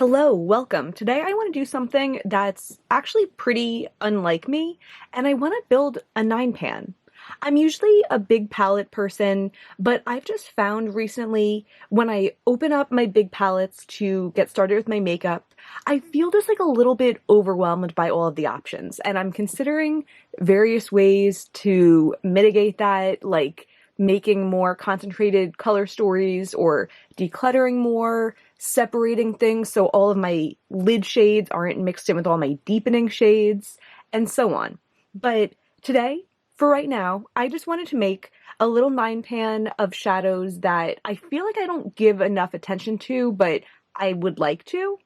Hello, welcome. Today I want to do something that's actually pretty unlike me, and I want to build a 9-pan. I'm usually a big palette person, but I've just found recently when I open up my big palettes to get started with my makeup, I feel just like a little bit overwhelmed by all of the options, and I'm considering various ways to mitigate that, like making more concentrated color stories or decluttering more, separating things so all of my lid shades aren't mixed in with all my deepening shades, and so on. But today, for right now, I just wanted to make a little 9-pan of shadows that I feel like I don't give enough attention to, but I would like to.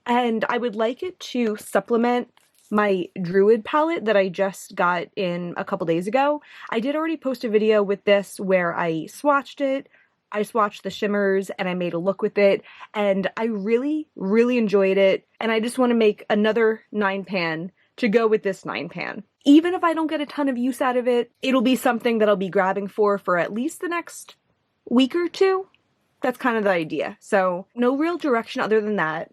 And I would like it to supplement my Druid palette that I just got in a couple days ago. I did already post a video with this where I swatched it. I swatched the shimmers and I made a look with it, and I really, really enjoyed it. And I just want to make another 9-pan to go with this 9-pan. Even if I don't get a ton of use out of it, it'll be something that I'll be grabbing for at least the next week or two. That's kind of the idea. So no real direction other than that.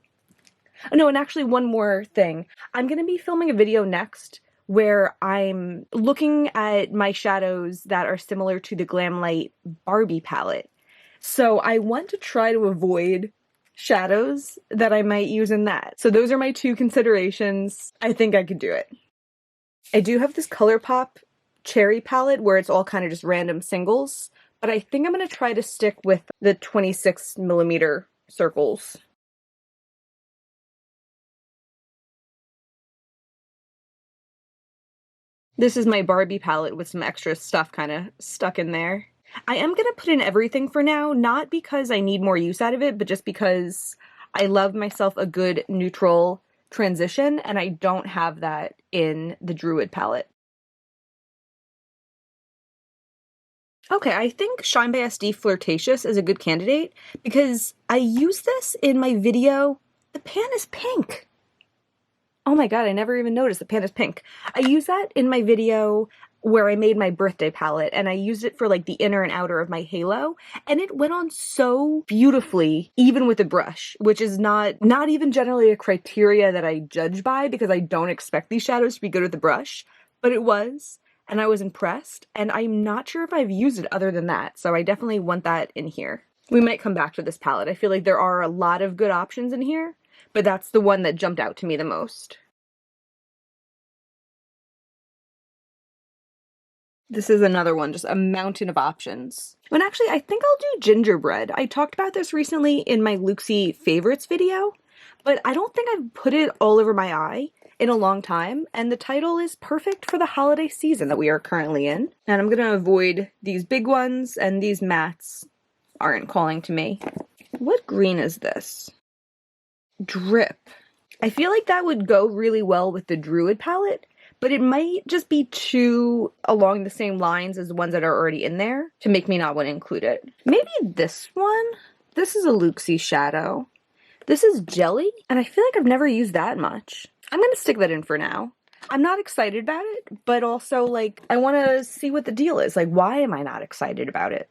No, and actually one more thing. I'm going to be filming a video next where I'm looking at my shadows that are similar to the Glamlight Barbie palette. So I want to try to avoid shadows that I might use in that. So those are my two considerations. I think I could do it. I do have this ColourPop cherry palette where it's all kind of just random singles, but I think I'm going to try to stick with the 26mm circles. This is my Barbie palette with some extra stuff kind of stuck in there. I am going to put in everything for now, not because I need more use out of it, but just because I love myself a good neutral transition, and I don't have that in the Druid palette. Okay, I think Shine by SD Flirtatious is a good candidate, because I use this in my video. The pan is pink! Oh my god, I never even noticed the pan is pink. I use that in my video where I made my birthday palette, and I used it for like the inner and outer of my halo, and it went on so beautifully, even with a brush, which is not even generally a criteria that I judge by, because I don't expect these shadows to be good with the brush, but it was, and I was impressed, and I'm not sure if I've used it other than that, so I definitely want that in here. We might come back to this palette. I feel like there are a lot of good options in here, but that's the one that jumped out to me the most. This is another one, just a mountain of options. And actually, I think I'll do gingerbread. I talked about this recently in my Luxie favorites video, but I don't think I've put it all over my eye in a long time, and the title is perfect for the holiday season that we are currently in. And I'm gonna avoid these big ones, and these mattes aren't calling to me. What green is this? Drip. I feel like that would go really well with the Druid palette, but it might just be too along the same lines as the ones that are already in there to make me not want to include it. Maybe this one? This is a Luxie shadow. This is Jelly, and I feel like I've never used that much. I'm gonna stick that in for now. I'm not excited about it, but also, like, I want to see what the deal is. Like, why am I not excited about it?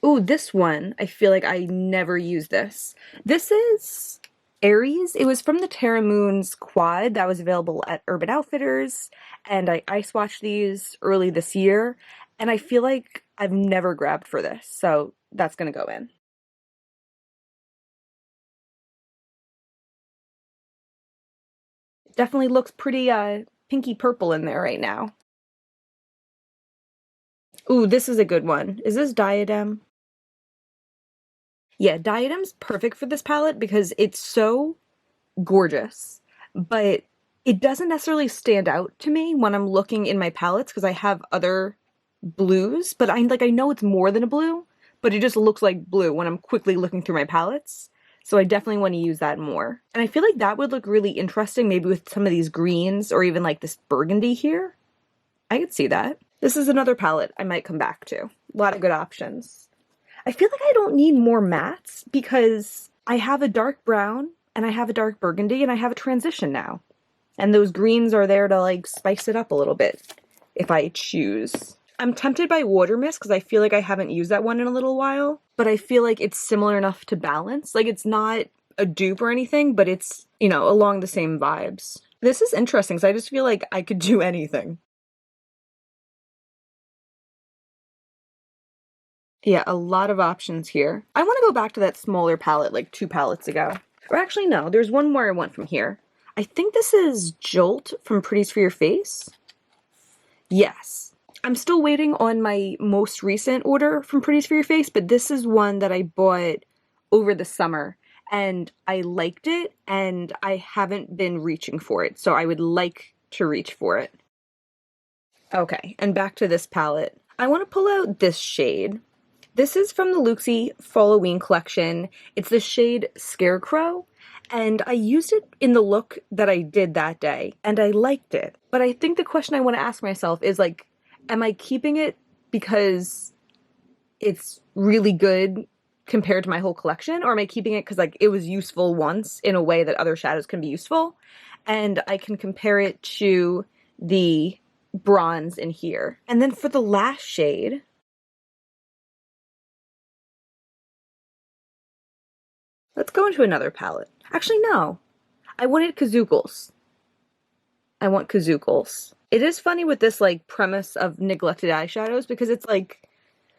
Ooh, this one, I feel like I never used this. This is Aries. It was from the Terra Moons quad that was available at Urban Outfitters, and I swatched these early this year, and I feel like I've never grabbed for this, so that's gonna go in. It definitely looks pretty pinky purple in there right now. Ooh, this is a good one. Is this Diadem? Yeah, Diadem's perfect for this palette because it's so gorgeous, but it doesn't necessarily stand out to me when I'm looking in my palettes because I have other blues, but I know it's more than a blue, but it just looks like blue when I'm quickly looking through my palettes. So I definitely want to use that more. And I feel like that would look really interesting maybe with some of these greens or even like this burgundy here. I could see that. This is another palette I might come back to. A lot of good options. I feel like I don't need more mattes because I have a dark brown and I have a dark burgundy and I have a transition now. And those greens are there to like spice it up a little bit if I choose. I'm tempted by Water Mist because I feel like I haven't used that one in a little while, but I feel like it's similar enough to balance. Like it's not a dupe or anything, but it's, along the same vibes. This is interesting because I just feel like I could do anything. Yeah, a lot of options here. I want to go back to that smaller palette like 2 palettes ago. Or actually, no, there's one more I want from here. I think this is Jolt from Pretties for Your Face. Yes. I'm still waiting on my most recent order from Pretties for Your Face, but this is one that I bought over the summer and I liked it and I haven't been reaching for it, so I would like to reach for it. Okay, and back to this palette. I want to pull out this shade. This is from the Luxie Halloween collection. It's the shade Scarecrow, and I used it in the look that I did that day, and I liked it. But I think the question I want to ask myself is like, am I keeping it because it's really good compared to my whole collection, or am I keeping it because like it was useful once in a way that other shadows can be useful, and I can compare it to the bronze in here. And then for the last shade, let's go into another palette. Actually, no. I wanted Kazookles. I want Kazookles. It is funny with this like premise of neglected eyeshadows because it's like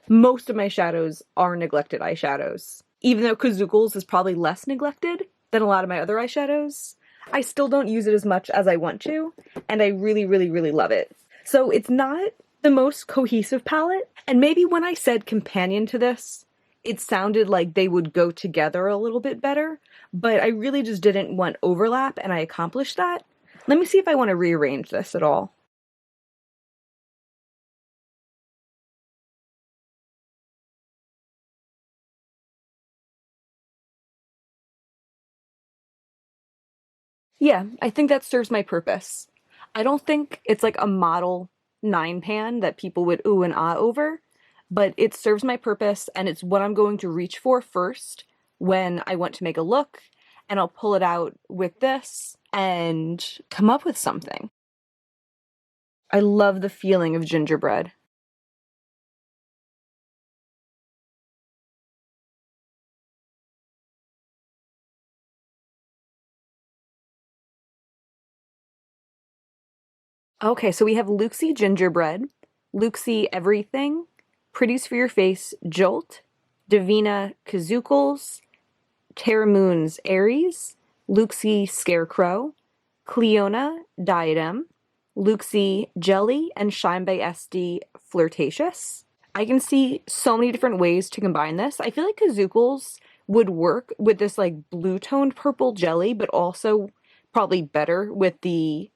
most of my shadows are neglected eyeshadows. Even though Kazookles is probably less neglected than a lot of my other eyeshadows, I still don't use it as much as I want to, and I really, really, really love it. So it's not the most cohesive palette, and maybe when I said companion to this, it sounded like they would go together a little bit better, but I really just didn't want overlap, and I accomplished that. Let me see if I want to rearrange this at all. Yeah, I think that serves my purpose. I don't think it's like a model 9 pan that people would ooh and ah over, but it serves my purpose and it's what I'm going to reach for first when I want to make a look, and I'll pull it out with this and come up with something. I love the feeling of gingerbread. Okay, so we have Luxie Gingerbread, Luxie Everything, Pretties for Your Face Jolt, Davina Kazookles, Terra Moon's Aries, Luxie Scarecrow, Cleona Diadem, Luxie Jelly, and Shine by SD Flirtatious. I can see so many different ways to combine this. I feel like Kazookles would work with this like blue toned purple jelly, but also probably better with the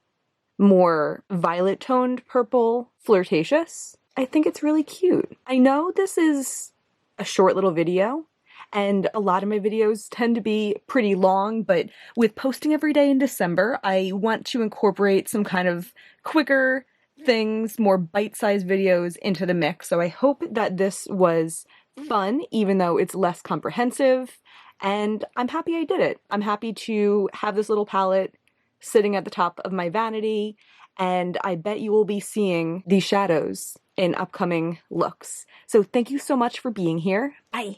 more violet toned purple Flirtatious. I think it's really cute. I know this is a short little video, and a lot of my videos tend to be pretty long, but with posting every day in December, I want to incorporate some kind of quicker things, more bite-sized videos into the mix. So I hope that this was fun, even though it's less comprehensive, and I'm happy I did it. I'm happy to have this little palette sitting at the top of my vanity, and I bet you will be seeing these shadows in upcoming looks. So thank you so much for being here. Bye!